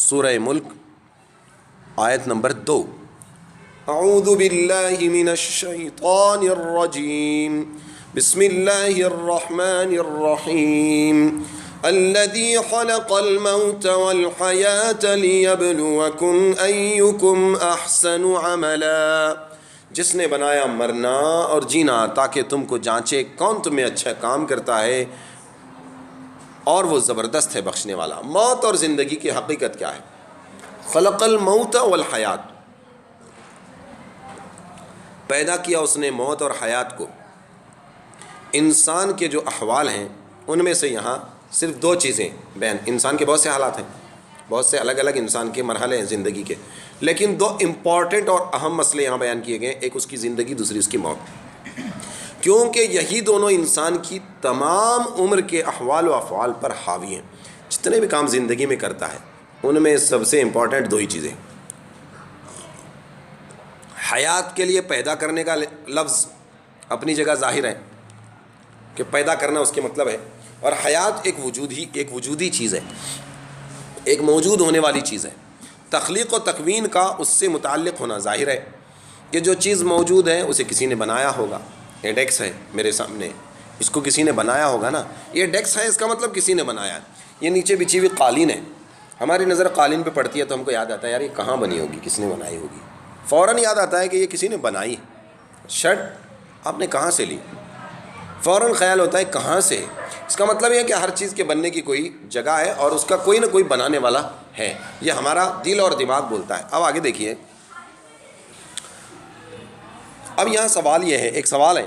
سورہ ملک آیت نمبر 2۔ اعوذ باللہ من الشیطان الرجیم، بسم اللہ الرحمن الرحیم، الذی خلق الموت والحیاة لیبلوکم ایکم احسن عملا، جس نے بنایا مرنا اور جینا تاکہ تم کو جانچے کون تمہیں اچھا کام کرتا ہے، اور وہ زبردست ہے بخشنے والا۔ موت اور زندگی کی حقیقت کیا ہے؟ خلق الموت والحیات، پیدا کیا اس نے موت اور حیات کو۔ انسان کے جو احوال ہیں ان میں سے یہاں صرف 2 چیزیں بیان، انسان کے بہت سے حالات ہیں، بہت سے الگ الگ انسان کے مرحلے ہیں زندگی کے، لیکن 2 امپورٹنٹ اور اہم مسئلے یہاں بیان کیے گئے، ایک اس کی زندگی، دوسری اس کی موت، کیونکہ یہی دونوں انسان کی تمام عمر کے احوال و افعال پر حاوی ہیں۔ جتنے بھی کام زندگی میں کرتا ہے ان میں سب سے امپورٹنٹ 2 ہی چیزیں۔ حیات کے لیے پیدا کرنے کا لفظ اپنی جگہ ظاہر ہے کہ پیدا کرنا اس کے مطلب ہے، اور حیات ایک وجودی چیز ہے، ایک موجود ہونے والی چیز ہے۔ تخلیق و تکوین کا اس سے متعلق ہونا ظاہر ہے کہ جو چیز موجود ہے اسے کسی نے بنایا ہوگا۔ یہ ڈیکس ہے میرے سامنے، اس کو کسی نے بنایا ہوگا نا، یہ ڈیکس ہے، اس کا مطلب کسی نے بنایا ہے۔ یہ نیچے بچھی ہوئی قالین ہے، ہماری نظر قالین پہ پڑتی ہے تو ہم کو یاد آتا ہے یار یہ کہاں بنی ہوگی، کس نے بنائی ہوگی، فوراً یاد آتا ہے کہ یہ کسی نے بنائی ہے۔ شرٹ آپ نے کہاں سے لی، فوراً خیال ہوتا ہے کہاں سے۔ اس کا مطلب یہ ہے کہ ہر چیز کے بننے کی کوئی جگہ ہے اور اس کا کوئی نہ کوئی بنانے والا ہے، یہ ہمارا دل اور دماغ بولتا ہے۔ اب آگے دیکھیے، اب یہاں سوال یہ ہے، ایک سوال ہے،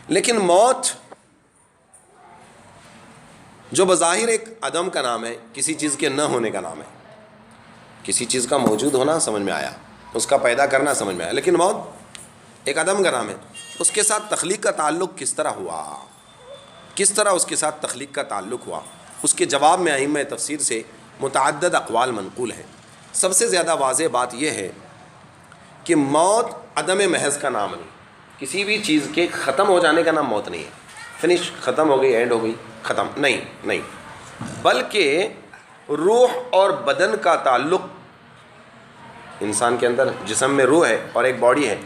لیکن موت جو بظاہر ایک عدم کا نام ہے، کسی چیز کے نہ ہونے کا نام ہے، کسی چیز کا موجود ہونا سمجھ میں آیا، اس کا پیدا کرنا سمجھ میں آیا، لیکن موت ایک عدم کا نام ہے۔ اس کے ساتھ تخلیق کا تعلق کس طرح ہوا، کس طرح اس کے ساتھ تخلیق کا تعلق ہوا، اس کے جواب میں ائمہ تفسیر سے متعدد اقوال منقول ہیں۔ سب سے زیادہ واضح بات یہ ہے کہ موت عدم محض کا نام نہیں، کسی بھی چیز کے ختم ہو جانے کا نام موت نہیں ہے، فنش، ختم ہو گئی، اینڈ ہو گئی، ختم نہیں، بلکہ روح اور بدن کا تعلق، انسان کے اندر جسم میں روح ہے اور ایک باڈی ہے،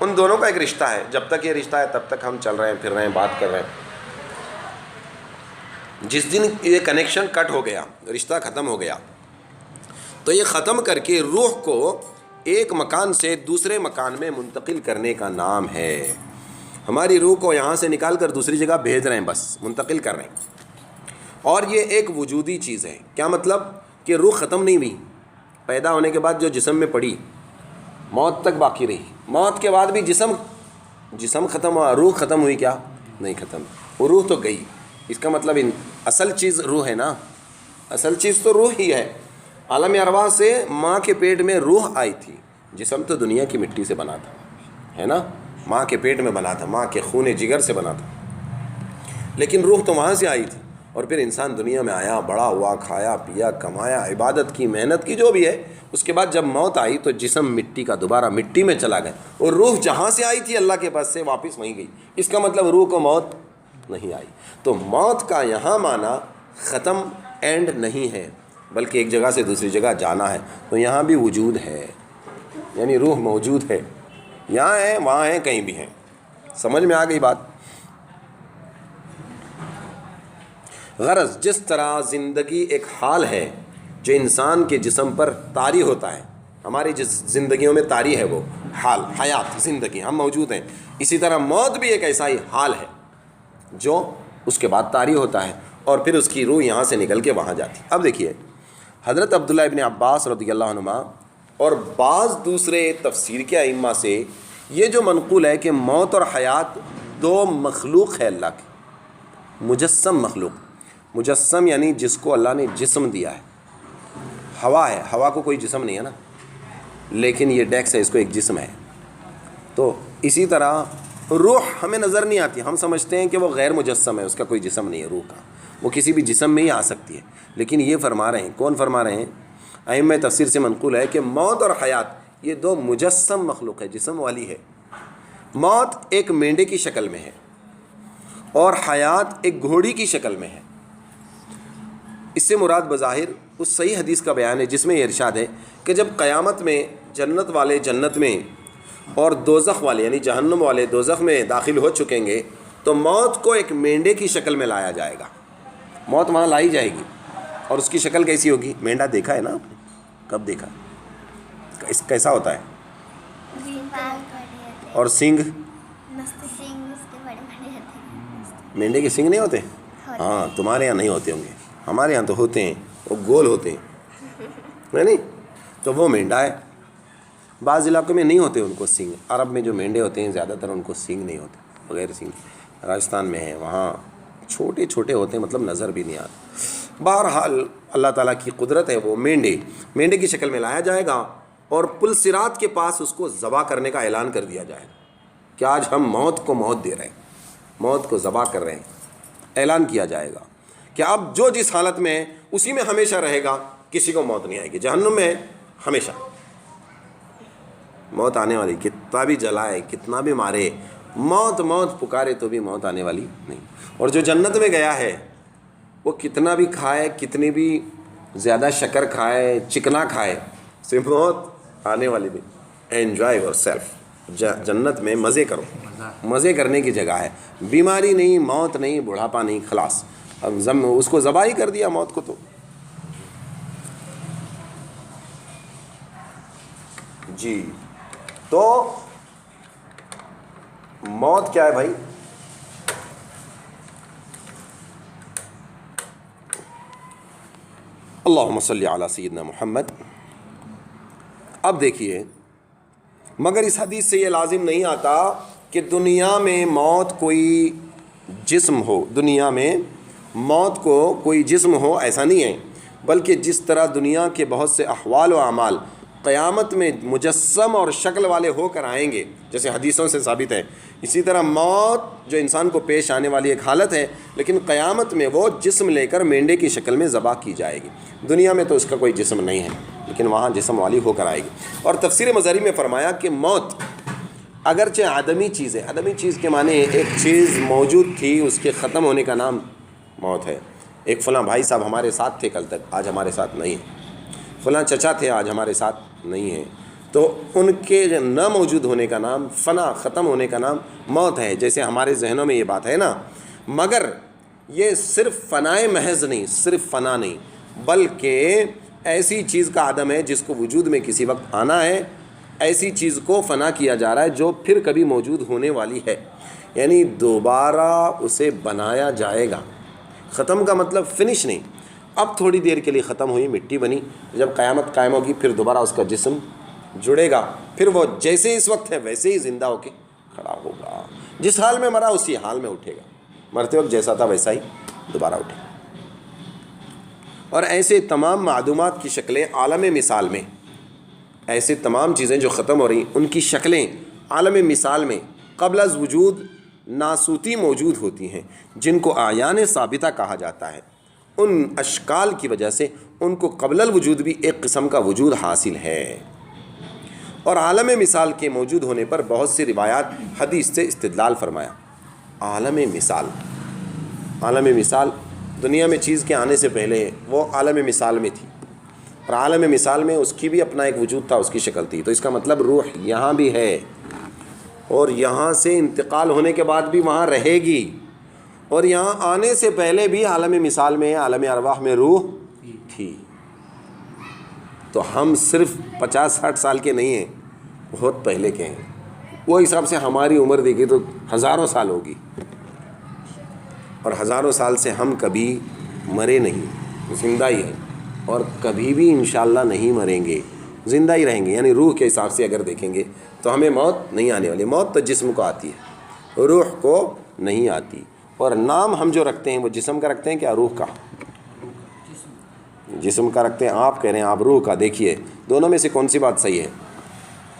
ان دونوں کا ایک رشتہ ہے۔ جب تک یہ رشتہ ہے تب تک ہم چل رہے ہیں، پھر رہے ہیں، بات کر رہے ہیں۔ جس دن یہ کنیکشن کٹ ہو گیا، رشتہ ختم ہو گیا، تو یہ ختم کر کے روح کو ایک مکان سے دوسرے مکان میں منتقل کرنے کا نام ہے۔ ہماری روح کو یہاں سے نکال کر دوسری جگہ بھیج رہے ہیں، بس منتقل کر رہے ہیں، اور یہ ایک وجودی چیز ہے۔ کیا مطلب؟ کہ روح ختم نہیں ہوئی، پیدا ہونے کے بعد جو جسم میں پڑی موت تک باقی رہی، موت کے بعد بھی جسم ختم ہوا، روح ختم ہوئی کیا؟ نہیں ختم، وہ روح تو گئی۔ اس کا مطلب اصل چیز روح ہے نا، اصل چیز تو روح ہی ہے۔ عالم ارواح سے ماں کے پیٹ میں روح آئی تھی، جسم تو دنیا کی مٹی سے بنا تھا، ہے نا، ماں کے پیٹ میں بنا تھا، ماں کے خون جگر سے بنا تھا، لیکن روح تو وہاں سے آئی تھی، اور پھر انسان دنیا میں آیا، بڑا ہوا، کھایا پیا، کمایا، عبادت کی، محنت کی، جو بھی ہے۔ اس کے بعد جب موت آئی تو جسم مٹی کا دوبارہ مٹی میں چلا گیا، اور روح جہاں سے آئی تھی اللہ کے پاس سے واپس وہیں گئی۔ اس کا مطلب روح کو موت نہیں آئی۔ تو موت کا یہاں معنی ختم، اینڈ نہیں ہے، بلکہ ایک جگہ سے دوسری جگہ جانا ہے۔ تو یہاں بھی وجود ہے، یعنی روح موجود ہے، یہاں ہے، وہاں ہے، کہیں بھی ہے۔ سمجھ میں آ گئی بات؟ غرض جس طرح زندگی ایک حال ہے جو انسان کے جسم پر طاری ہوتا ہے، ہماری جس زندگیوں میں طاری ہے وہ حال، حیات، زندگی، ہم موجود ہیں، اسی طرح موت بھی ایک ایسا ہی حال ہے جو اس کے بعد طاری ہوتا ہے، اور پھر اس کی روح یہاں سے نکل کے وہاں جاتی ہے۔ اب دیکھیے، حضرت عبداللہ ابن عباس رضی اللہ عنہما اور بعض دوسرے تفسیر کے ائمہ سے یہ جو منقول ہے کہ موت اور حیات 2 مخلوق ہے اللہ کی، مجسم مخلوق، مجسم یعنی جس کو اللہ نے جسم دیا ہے۔ ہوا ہے، ہوا کو کوئی جسم نہیں ہے نا، لیکن یہ ڈیکس ہے، اس کو ایک جسم ہے۔ تو اسی طرح روح ہمیں نظر نہیں آتی، ہم سمجھتے ہیں کہ وہ غیر مجسم ہے، اس کا کوئی جسم نہیں ہے روح کا، وہ کسی بھی جسم میں ہی آ سکتی ہے، لیکن یہ فرما رہے ہیں، کون فرما رہے ہیں؟ ائمہ تفسیر سے منقول ہے کہ موت اور حیات یہ 2 مجسم مخلوق ہے، جسم والی ہے۔ موت ایک مینڈے کی شکل میں ہے اور حیات ایک گھوڑی کی شکل میں ہے۔ اس سے مراد بظاہر اس صحیح حدیث کا بیان ہے جس میں یہ ارشاد ہے کہ جب قیامت میں جنت والے جنت میں اور دوزخ والے یعنی جہنم والے دوزخ میں داخل ہو چکیں گے تو موت کو ایک مینڈے کی شکل میں لایا جائے گا. موت وہاں لائی جائے گی اور اس کی شکل کیسی ہوگی؟ مینڈا دیکھا ہے نا آپ نے؟ کب دیکھا؟ اس کیسا ہوتا ہے؟ اور سینگ؟ مینڈے کے سینگ نہیں ہوتے؟ ہاں تمہارے یہاں نہیں ہوتے ہوں گے، ہمارے یہاں تو ہوتے ہیں، وہ گول ہوتے ہیں نہیں؟ تو وہ مینڈا ہے. بعض علاقوں میں نہیں ہوتے ان کو سینگ. عرب میں جو مینڈے ہوتے ہیں زیادہ تر ان کو سینگ نہیں ہوتے، بغیر سینگ. راجستھان میں ہے، وہاں چھوٹے چھوٹے ہوتے ہیں، مطلب نظر بھی نہیں آتے. بہرحال اللہ تعالیٰ کی قدرت ہے، وہ مینڈے کی شکل میں لایا جائے گا اور پل صراط کے پاس اس کو ذبح کرنے کا اعلان کر دیا جائے گا کہ آج ہم موت کو موت دے رہے ہیں، موت کو ذبح کر رہے ہیں. اعلان کیا جائے گا کہ اب جو جس حالت میں ہے اسی میں ہمیشہ رہے گا، کسی کو موت نہیں آئے گی. جہنم میں ہمیشہ موت آنے والی، کتنا بھی جلائے کتنا بھی مارے، موت موت پکارے تو بھی موت آنے والی نہیں. اور جو جنت میں گیا ہے وہ کتنا بھی کھائے، کتنی بھی زیادہ شکر کھائے، چکنا کھائے، صرف موت آنے والی نہیں. Enjoy your self. جنت میں مزے کرو، مزے کرنے کی جگہ ہے. بیماری نہیں، موت نہیں، بڑھاپا نہیں، خلاص. اب اس کو ذبح ہی کر دیا موت کو. تو جی تو موت کیا ہے بھائی؟ اللہم صلی علی سیدنا محمد. اب دیکھیے، مگر اس حدیث سے یہ لازم نہیں آتا کہ دنیا میں موت کوئی جسم ہو، دنیا میں موت کو کوئی جسم ہو، ایسا نہیں ہے. بلکہ جس طرح دنیا کے بہت سے احوال و اعمال قیامت میں مجسم اور شکل والے ہو کر آئیں گے، جیسے حدیثوں سے ثابت ہے، اسی طرح موت جو انسان کو پیش آنے والی ایک حالت ہے، لیکن قیامت میں وہ جسم لے کر مینڈے کی شکل میں ذبح کی جائے گی. دنیا میں تو اس کا کوئی جسم نہیں ہے، لیکن وہاں جسم والی ہو کر آئے گی. اور تفسیر مظہری میں فرمایا کہ موت اگرچہ عدمی چیز ہے، عدمی چیز کے معنی ایک چیز موجود تھی، اس کے ختم ہونے کا نام موت ہے. ایک فلاں بھائی صاحب ہمارے ساتھ تھے کل تک، آج ہمارے ساتھ نہیں ہیں. فلاں چچا تھے، آج ہمارے ساتھ نہیں ہیں. تو ان کے نہ موجود ہونے کا نام، فنا، ختم ہونے کا نام موت ہے. جیسے ہمارے ذہنوں میں یہ بات ہے نا. مگر یہ صرف فنائے محض نہیں، صرف فنا نہیں، بلکہ ایسی چیز کا عدم ہے جس کو وجود میں کسی وقت آنا ہے، ایسی چیز کو فنا کیا جا رہا ہے جو پھر کبھی موجود ہونے والی ہے، یعنی دوبارہ اسے بنایا جائے گا. ختم کا مطلب فنش نہیں. اب تھوڑی دیر کے لیے ختم ہوئی، مٹی بنی، جب قیامت قائم ہوگی پھر دوبارہ اس کا جسم جڑے گا، پھر وہ جیسے اس وقت ہے ویسے ہی زندہ ہو کے کھڑا ہوگا. جس حال میں مرا اسی حال میں اٹھے گا، مرتے وقت جیسا تھا ویسا ہی دوبارہ اٹھے گا. اور ایسے تمام معدومات کی شکلیں عالم مثال میں، ایسے تمام چیزیں جو ختم ہو رہی ہیں ان کی شکلیں عالم مثال میں قبل از وجود ناسوتی موجود ہوتی ہیں، جن کو اعیان ثابتہ کہا جاتا ہے. ان اشکال کی وجہ سے ان کو قبل الوجود بھی ایک قسم کا وجود حاصل ہے. اور عالم مثال کے موجود ہونے پر بہت سی روایات حدیث سے استدلال فرمایا. عالم مثال دنیا میں چیز کے آنے سے پہلے وہ عالم مثال میں تھی، اور عالم مثال میں اس کی بھی اپنا ایک وجود تھا، اس کی شکل تھی. تو اس کا مطلب روح یہاں بھی ہے، اور یہاں سے انتقال ہونے کے بعد بھی وہاں رہے گی، اور یہاں آنے سے پہلے بھی عالم مثال میں، عالم ارواح میں روح تھی. تو ہم صرف 50-60 سال کے نہیں ہیں، بہت پہلے کے ہیں. وہ حساب سے ہماری عمر دیکھی تو ہزاروں سال ہوگی، اور ہزاروں سال سے ہم کبھی مرے نہیں، زندہ ہی ہیں، اور کبھی بھی انشاءاللہ نہیں مریں گے، زندہ ہی رہیں گے. یعنی روح کے حساب سے اگر دیکھیں گے تو ہمیں موت نہیں آنے والی. موت تو جسم کو آتی ہے، روح کو نہیں آتی. اور نام ہم جو رکھتے ہیں وہ جسم کا رکھتے ہیں کیا روح کا؟ جسم کا رکھتے ہیں. آپ کہہ رہے ہیں آپ روح کا. دیکھیے دونوں میں سے کون سی بات صحیح ہے؟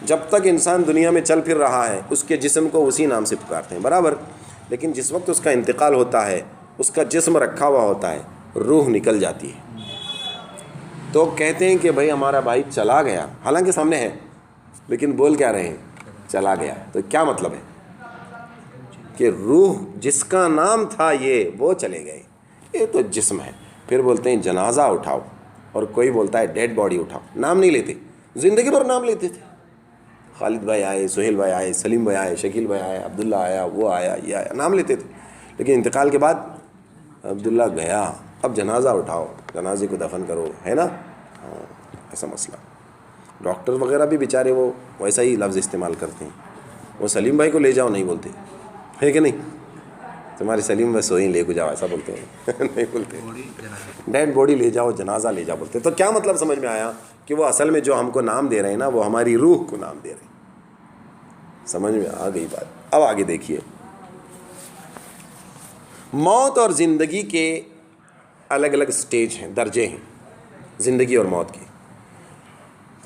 جب تک انسان دنیا میں چل پھر رہا ہے اس کے جسم کو اسی نام سے پکارتے ہیں، برابر. لیکن جس وقت اس کا انتقال ہوتا ہے، اس کا جسم رکھا ہوا ہوتا ہے، روح نکل جاتی ہے. تو کہتے ہیں کہ بھائی ہمارا بھائی چلا گیا، حالانکہ سامنے ہے، لیکن بول کیا رہے ہیں؟ چلا گیا. تو کیا مطلب ہے؟ کہ روح جس کا نام تھا یہ، وہ چلے گئے، یہ تو جسم ہے. پھر بولتے ہیں جنازہ اٹھاؤ. اور کوئی بولتا ہے ڈیڈ باڈی اٹھاؤ، نام نہیں لیتے، زندگی بھر نام لیتے تھے. خالد بھائی آئے، سہیل بھائی آئے، سلیم بھائی آئے، شکیل بھائی آئے، عبداللہ آیا، وہ آیا، یہ آیا، نام لیتے تھے. لیکن انتقال کے بعد عبداللہ گیا، اب جنازہ اٹھاؤ، جنازے کو دفن کرو، ہے نا. ہاں ایسا مسئلہ. ڈاکٹر وغیرہ بھی بیچارے وہ ویسا ہی لفظ استعمال کرتے ہیں. وہ سلیم بھائی کو لے جاؤ نہیں بولتے، ہے کہ نہیں؟ تمہارے سلیم بھائی سوئیں لے کو جاؤ ایسا بولتے ہیں نہیں بولتے. ڈیڈ باڈی لے جاؤ، جنازہ لے جاؤ بولتے. تو کیا مطلب سمجھ میں آیا کہ وہ اصل میں جو ہم کو نام دے رہے ہیں نا، وہ ہماری روح کو نام دے رہے ہیں. سمجھ میں آ گئی بات؟ اب آگے دیکھیے، موت اور زندگی کے الگ الگ سٹیج ہیں، درجے ہیں زندگی اور موت کے.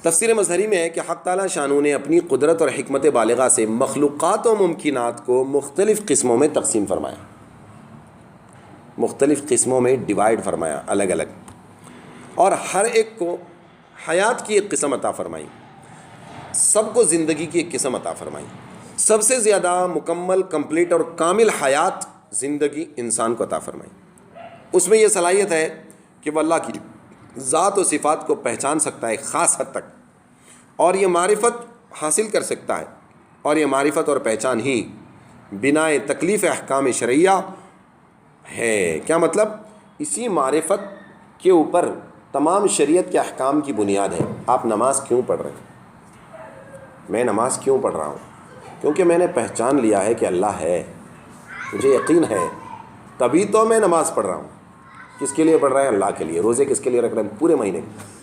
تفسیر مظہری میں ہے کہ حق تعالیٰ شانو نے اپنی قدرت اور حکمت بالغہ سے مخلوقات و ممکنات کو مختلف قسموں میں تقسیم فرمایا، مختلف قسموں میں ڈیوائیڈ فرمایا، الگ الگ، اور ہر ایک کو حیات کی ایک قسم عطا فرمائی، سب کو زندگی کی ایک قسم عطا فرمائی. سب سے زیادہ مکمل، کمپلیٹ اور کامل حیات زندگی انسان کو عطا فرمائی. اس میں یہ صلاحیت ہے کہ وہ اللہ کی ذات و صفات کو پہچان سکتا ہے خاص حد تک، اور یہ معرفت حاصل کر سکتا ہے، اور یہ معرفت اور پہچان ہی بنا تکلیف احکام شرعیہ ہے. کیا مطلب؟ اسی معرفت کے اوپر تمام شریعت کے احکام کی بنیاد ہے. آپ نماز کیوں پڑھ رہے ہیں؟ میں نماز کیوں پڑھ رہا ہوں؟ کیونکہ میں نے پہچان لیا ہے کہ اللہ ہے، مجھے یقین ہے، تبھی تو میں نماز پڑھ رہا ہوں. کس کے لیے پڑھ رہا ہے؟ اللہ کے لیے. روزے کس کے لیے رکھ رہے ہیں؟ پورے مہینے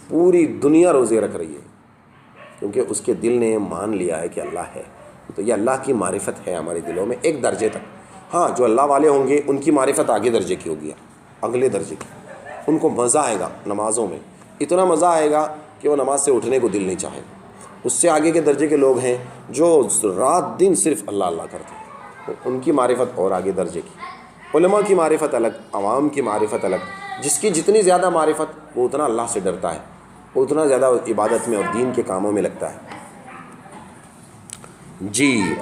پوری دنیا روزے رکھ رہی ہے کیونکہ اس کے دل نے مان لیا ہے کہ اللہ ہے. تو یہ اللہ کی معرفت ہے ہمارے دلوں میں ایک درجے تک. ہاں جو اللہ والے ہوں گے ان کی معرفت آگے درجے کی ہوگی، اگلے درجے کی. ان کو مزہ آئے گا نمازوں میں، اتنا مزہ آئے گا کہ وہ نماز سے اٹھنے کو دل نہیں چاہے. اس سے آگے کے درجے کے لوگ ہیں جو رات دن صرف اللہ اللہ کرتے ہیں، ان کی معرفت اور آگے درجے کی. علماء کی معرفت الگ، عوام کی معرفت الگ. جس کی جتنی زیادہ معرفت وہ اتنا اللہ سے ڈرتا ہے، وہ اتنا زیادہ عبادت میں اور دین کے کاموں میں لگتا ہے. جی،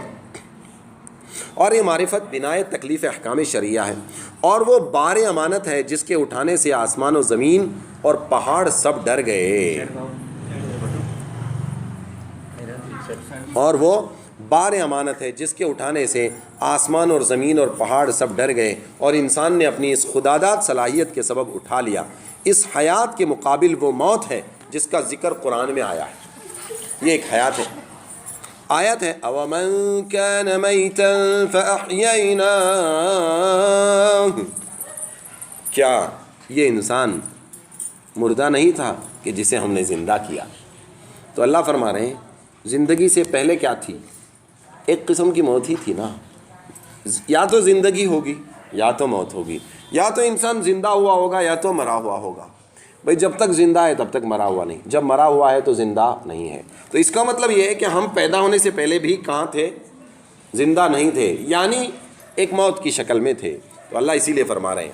اور یہ معرفت بنا تکلیف احکام شرعیہ ہے، اور وہ بار امانت ہے جس کے اٹھانے سے آسمان و زمین اور پہاڑ سب ڈر گئے. اور وہ بار امانت ہے جس کے اٹھانے سے آسمان اور زمین اور پہاڑ سب ڈر گئے، اور انسان نے اپنی اس خداداد صلاحیت کے سبب اٹھا لیا. اس حیات کے مقابل وہ موت ہے جس کا ذکر قرآن میں آیا ہے. یہ ایک حیات ہے، آیت ہے اَوَمَنْ كَانَ مَيْتًا فَأَحْيَيْنَاهُ. کیا یہ انسان مردہ نہیں تھا کہ جسے ہم نے زندہ کیا؟ تو اللہ فرما رہے ہیں زندگی سے پہلے کیا تھی؟ ایک قسم کی موت ہی تھی نا. یا تو زندگی ہوگی یا تو موت ہوگی، یا تو انسان زندہ ہوا ہوگا یا تو مرا ہوا ہوگا. بھئی جب تک زندہ ہے تب تک مرا ہوا نہیں، جب مرا ہوا ہے تو زندہ نہیں ہے. تو اس کا مطلب یہ ہے کہ ہم پیدا ہونے سے پہلے بھی کہاں تھے؟ زندہ نہیں تھے، یعنی ایک موت کی شکل میں تھے. تو اللہ اسی لیے فرما رہے ہیں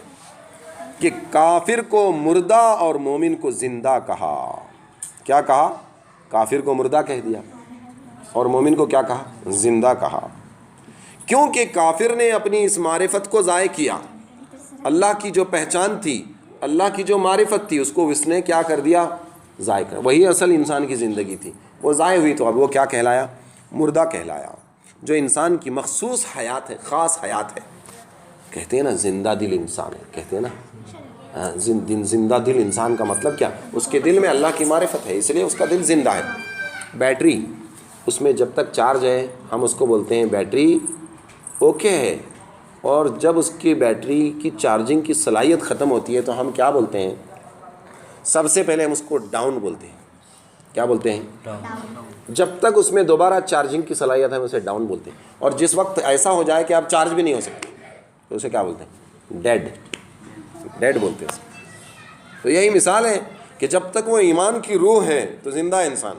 کہ کافر کو مردہ اور مومن کو زندہ کہا. کیا کہا؟ کافر کو مردہ کہہ دیا اور مومن کو کیا کہا؟ زندہ کہا. کیونکہ کافر نے اپنی اس معرفت کو ضائع کیا. اللہ کی جو پہچان تھی، اللہ کی جو معرفت تھی، اس کو اس نے کیا کر دیا؟ ضائع کر. وہی اصل انسان کی زندگی تھی، وہ ضائع ہوئی. تو اب وہ کیا کہلایا؟ مردہ کہلایا. جو انسان کی مخصوص حیات ہے، خاص حیات ہے. کہتے ہیں نا زندہ دل انسان ہے، کہتے ہیں نا زندہ دل انسان کا مطلب کیا؟ اس کے دل میں اللہ کی معرفت ہے، اس لیے اس کا دل زندہ ہے. بیٹری اس میں جب تک چارج ہے ہم اس کو بولتے ہیں بیٹری اوکے ہے، اور جب اس کی بیٹری کی چارجنگ کی صلاحیت ختم ہوتی ہے تو ہم کیا بولتے ہیں؟ سب سے پہلے ہم اس کو ڈاؤن بولتے ہیں. کیا بولتے ہیں؟ جب تک اس میں دوبارہ چارجنگ کی صلاحیت ہے ہم اسے ڈاؤن بولتے ہیں. اور جس وقت ایسا ہو جائے کہ آپ چارج بھی نہیں ہو سکتے تو اسے کیا بولتے ہیں؟ ڈیڈ بولتے ہیں. تو یہی مثال ہے کہ جب تک وہ ایمان کی روح ہے تو زندہ انسان،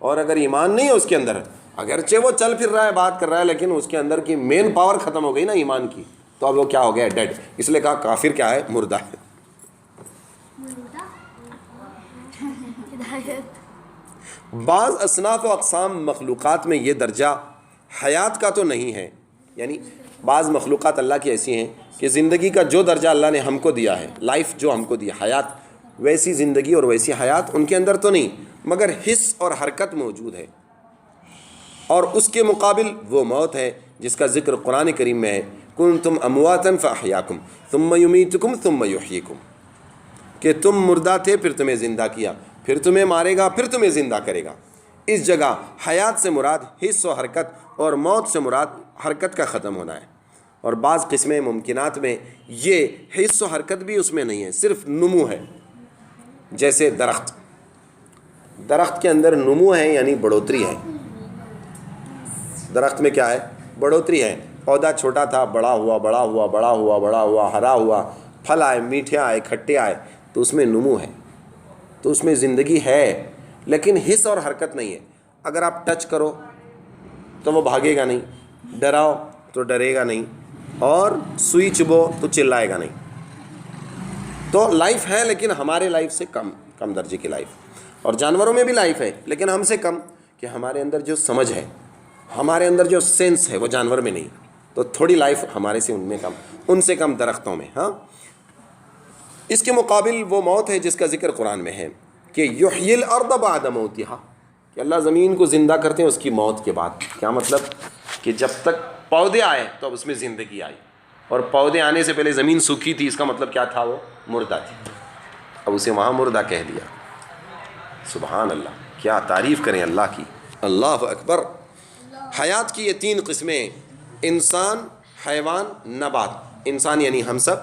اور اگر ایمان نہیں ہے اس کے اندر، اگرچہ وہ چل پھر رہا ہے، بات کر رہا ہے، لیکن اس کے اندر کی مین پاور ختم ہو گئی نا ایمان کی، تو اب وہ کیا ہو گیا؟ ڈیڈ. اس لیے کہا کافر کیا ہے؟ مردہ ہے. بعض اصناف و اقسام مخلوقات میں یہ درجہ حیات کا تو نہیں ہے. یعنی بعض مخلوقات اللہ کی ایسی ہیں کہ زندگی کا جو درجہ اللہ نے ہم کو دیا ہے، لائف جو ہم کو دیا، حیات، ویسی زندگی اور ویسی حیات ان کے اندر تو نہیں، مگر حس اور حرکت موجود ہے۔ اور اس کے مقابل وہ موت ہے جس کا ذکر قرآن کریم میں ہے، کنتم امواتا فاحیاکم ثم یمیتکم ثم یحییکم، کہ تم مردہ تھے پھر تمہیں زندہ کیا، پھر تمہیں مارے گا، پھر تمہیں زندہ کرے گا۔ اس جگہ حیات سے مراد حس و حرکت اور موت سے مراد حرکت کا ختم ہونا ہے۔ اور بعض قسمیں ممکنات میں یہ حس و حرکت بھی اس میں نہیں ہے، صرف نمو ہے۔ جیسے درخت کے اندر نمو ہے، یعنی بڑھوتری ہے۔ درخت میں کیا ہے؟ بڑھوتری ہے۔ پودا چھوٹا تھا، بڑا ہوا بڑا ہوا بڑا ہوا بڑا ہوا، ہرا ہوا، پھل آئے، میٹھے آئے، کھٹے آئے، تو اس میں نمو ہے، تو اس میں زندگی ہے، لیکن حس اور حرکت نہیں ہے۔ اگر آپ ٹچ کرو تو وہ بھاگے گا نہیں، ڈراؤ تو ڈرے گا نہیں، اور سوئی چبو تو چلائے گا نہیں۔ تو لائف ہے، لیکن ہمارے لائف سے کم درجے کی لائف۔ اور جانوروں میں بھی لائف ہے، لیکن ہم سے کم، کہ ہمارے اندر جو سمجھ ہے، ہمارے اندر جو سینس ہے، وہ جانور میں نہیں، تو تھوڑی لائف ہمارے سے ان سے کم درختوں میں۔ ہاں، اس کے مقابل وہ موت ہے جس کا ذکر قرآن میں ہے کہ یحیی الارض بعد موتہا، کہ اللہ زمین کو زندہ کرتے ہیں اس کی موت کے بعد۔ کیا مطلب؟ کہ جب تک پودے آئے تو اب اس میں زندگی آئی، اور پودے آنے سے پہلے زمین سوکھی تھی، اس کا مطلب کیا تھا؟ وہ مردہ تھی، اب اسے وہاں مردہ کہہ دیا۔ سبحان اللہ، کیا تعریف کریں اللہ کی، اللہ اکبر۔ حیات کی یہ 3 قسمیں: انسان، حیوان، نبات۔ انسان یعنی ہم سب،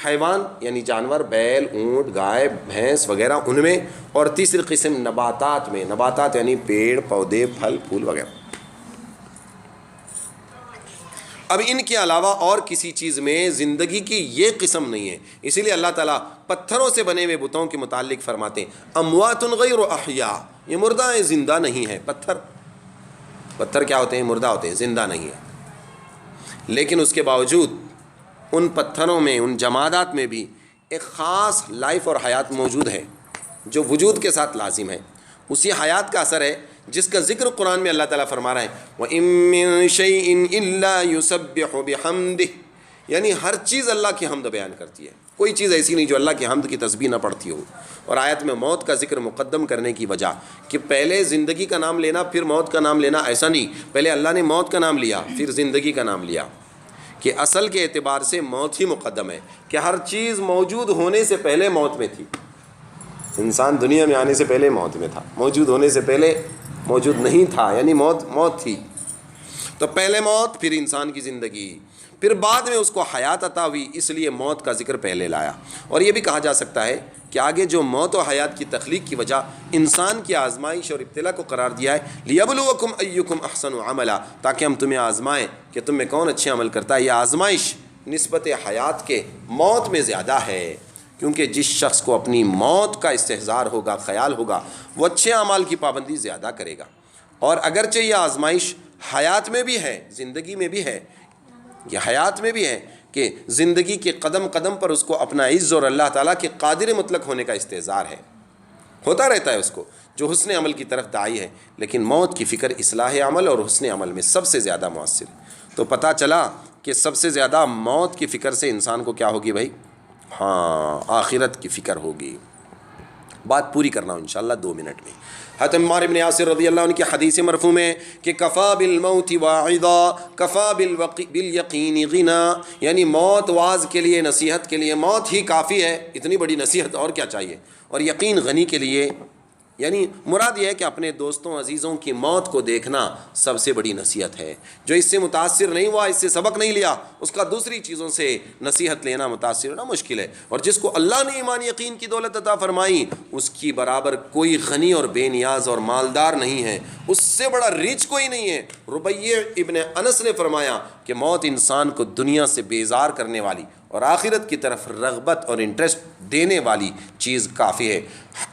حیوان یعنی جانور، بیل، اونٹ، گائے، بھینس وغیرہ ان میں، اور تیسری قسم نباتات میں۔ نباتات یعنی پیڑ، پودے، پھل، پھول وغیرہ۔ اب ان کے علاوہ اور کسی چیز میں زندگی کی یہ قسم نہیں ہے، اسی لیے اللہ تعالیٰ پتھروں سے بنے ہوئے بتوں کے متعلق فرماتے ہیں اموات غیر احیاء، یہ مردہ ہیں، زندہ نہیں ہے۔ پتھر کیا ہوتے ہیں؟ مردہ ہوتے ہیں، زندہ نہیں ہے۔ لیکن اس کے باوجود ان پتھروں میں، ان جمادات میں بھی ایک خاص لائف اور حیات موجود ہے جو وجود کے ساتھ لازم ہے۔ اسی حیات کا اثر ہے جس کا ذکر قرآن میں اللہ تعالیٰ فرما رہا ہے وَإِن مِّن شَيْءٍ إِلَّا يُسَبِّحُ بِحَمْدِهِ، یعنی ہر چیز اللہ کی حمد بیان کرتی ہے، کوئی چیز ایسی نہیں جو اللہ کی حمد کی تسبیح نہ پڑھتی ہو۔ اور آیت میں موت کا ذکر مقدم کرنے کی وجہ کہ پہلے زندگی کا نام لینا پھر موت کا نام لینا، ایسا نہیں، پہلے اللہ نے موت کا نام لیا پھر زندگی کا نام لیا، کہ اصل کے اعتبار سے موت ہی مقدم ہے، کہ ہر چیز موجود ہونے سے پہلے موت میں تھی۔ انسان دنیا میں آنے سے پہلے موت میں تھا، موجود ہونے سے پہلے موجود نہیں تھا، یعنی موت تھی۔ تو پہلے موت، پھر انسان کی زندگی، پھر بعد میں اس کو حیات عطا ہوئی، اس لیے موت کا ذکر پہلے لایا۔ اور یہ بھی کہا جا سکتا ہے کہ آگے جو موت و حیات کی تخلیق کی وجہ انسان کی آزمائش اور ابتلا کو قرار دیا ہے لیبلوکم ایکم احسن عملا، تاکہ ہم تمہیں آزمائیں کہ تم میں کون اچھے عمل کرتا ہے۔ یہ آزمائش نسبت حیات کے موت میں زیادہ ہے، کیونکہ جس شخص کو اپنی موت کا استحضار ہوگا، خیال ہوگا، وہ اچھے اعمال کی پابندی زیادہ کرے گا۔ اور اگرچہ یہ آزمائش حیات میں بھی ہے، زندگی میں بھی ہے، یہ حیات میں بھی ہے کہ زندگی کے قدم قدم پر اس کو اپنا عز اور اللہ تعالیٰ کے قادر مطلق ہونے کا استحضار ہے، ہوتا رہتا ہے اس کو، جو حسن عمل کی طرف داعی ہے۔ لیکن موت کی فکر اصلاح عمل اور حسن عمل میں سب سے زیادہ مؤثر ہے۔ تو پتہ چلا کہ سب سے زیادہ موت کی فکر سے انسان کو کیا ہوگی بھائی؟ ہاں، آخرت کی فکر ہوگی۔ بات پوری کرنا ہوں انشاءاللہ 2 منٹ میں۔ حضرت عمار بن یاسر رضی اللہ عنہ کی حدیث مرفوع ہے کہ کفا بالموت واعظا کفا بالیقین غنا، یعنی موت واعظ کے لیے، نصیحت کے لیے موت ہی کافی ہے، اتنی بڑی نصیحت اور کیا چاہیے۔ اور یقین غنی کے لیے، یعنی مراد یہ ہے کہ اپنے دوستوں عزیزوں کی موت کو دیکھنا سب سے بڑی نصیحت ہے۔ جو اس سے متاثر نہیں ہوا، اس سے سبق نہیں لیا، اس کا دوسری چیزوں سے نصیحت لینا، متاثر ہونا مشکل ہے۔ اور جس کو اللہ نے ایمان یقین کی دولت عطا فرمائی، اس کی برابر کوئی غنی اور بے نیاز اور مالدار نہیں ہے، اس سے بڑا ریچ کوئی نہیں ہے۔ ربیع ابن انس نے فرمایا کہ موت انسان کو دنیا سے بیزار کرنے والی اور آخرت کی طرف رغبت اور انٹرسٹ دینے والی چیز کافی ہے۔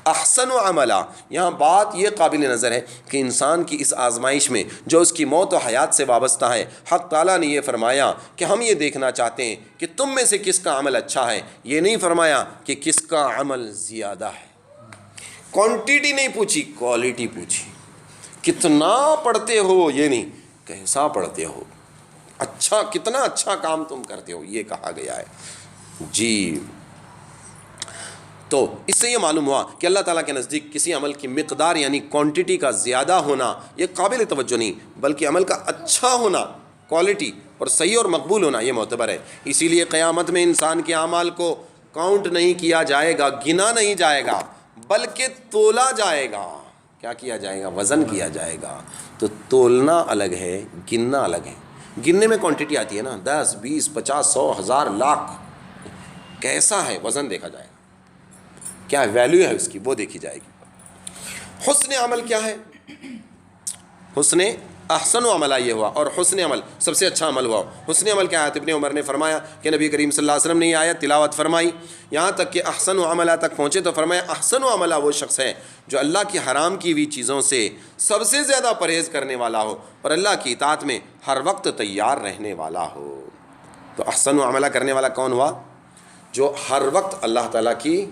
احسن عملا، یہاں بات یہ قابل نظر ہے کہ انسان کی اس آزمائش میں جو اس کی موت و حیات سے وابستہ ہے، حق تعالیٰ نے یہ فرمایا کہ ہم یہ دیکھنا چاہتے ہیں کہ تم میں سے کس کا عمل اچھا ہے، یہ نہیں فرمایا کہ کس کا عمل زیادہ ہے۔ کوانٹیٹی نہیں پوچھی، کوالٹی پوچھی۔ کتنا پڑھتے ہو یہ نہیں، کیسا پڑھتے ہو، اچھا، کتنا اچھا کام تم کرتے ہو، یہ کہا گیا ہے۔ جی، تو اس سے یہ معلوم ہوا کہ اللہ تعالیٰ کے نزدیک کسی عمل کی مقدار یعنی کوانٹٹی کا زیادہ ہونا یہ قابل توجہ نہیں، بلکہ عمل کا اچھا ہونا، کوالٹی اور صحیح اور مقبول ہونا یہ معتبر ہے۔ اسی لیے قیامت میں انسان کے اعمال کو کاؤنٹ نہیں کیا جائے گا، گنا نہیں جائے گا، بلکہ تولا جائے گا۔ کیا کیا جائے گا؟ وزن کیا جائے گا۔ تو تولنا الگ ہے، گننا الگ ہے۔ گننے میں کوانٹٹی آتی ہے نا، 10 20 50 100 1000 لاکھ، کیسا ہے وزن دیکھا جائے گا، کیا ویلیو ہے اس کی وہ دیکھی جائے گی۔ حسن عمل کیا ہے؟ حسن احسن عملہ یہ ہوا، اور حسن عمل سب سے اچھا عمل ہوا۔ حسن عمل کیا ہے؟ ابن عمر نے فرمایا کہ نبی کریم صلی اللہ علیہ وسلم نے یہ آیت تلاوت فرمائی، یہاں تک کہ احسن عملہ تک پہنچے تو فرمایا احسن عملہ وہ شخص ہے جو اللہ کی حرام کی ہوئی چیزوں سے سب سے زیادہ پرہیز کرنے والا ہو اور اللہ کی اطاعت میں ہر وقت تیار رہنے والا ہو۔ تو احسن عملہ کرنے والا کون ہوا؟ جو ہر وقت اللہ تعالیٰ کی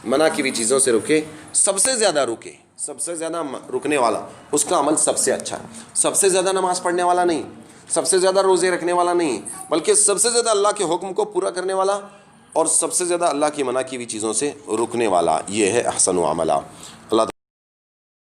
منع کی ہوئی چیزوں سے رکے، سب سے زیادہ رکے، سب سے زیادہ رکنے والا، اس کا عمل سب سے اچھا ہے۔ سب سے زیادہ نماز پڑھنے والا نہیں، سب سے زیادہ روزے رکھنے والا نہیں، بلکہ سب سے زیادہ اللہ کے حکم کو پورا کرنے والا اور سب سے زیادہ اللہ کی منع کی ہوئی چیزوں سے رکنے والا، یہ ہے احسن عملہ۔ اللہ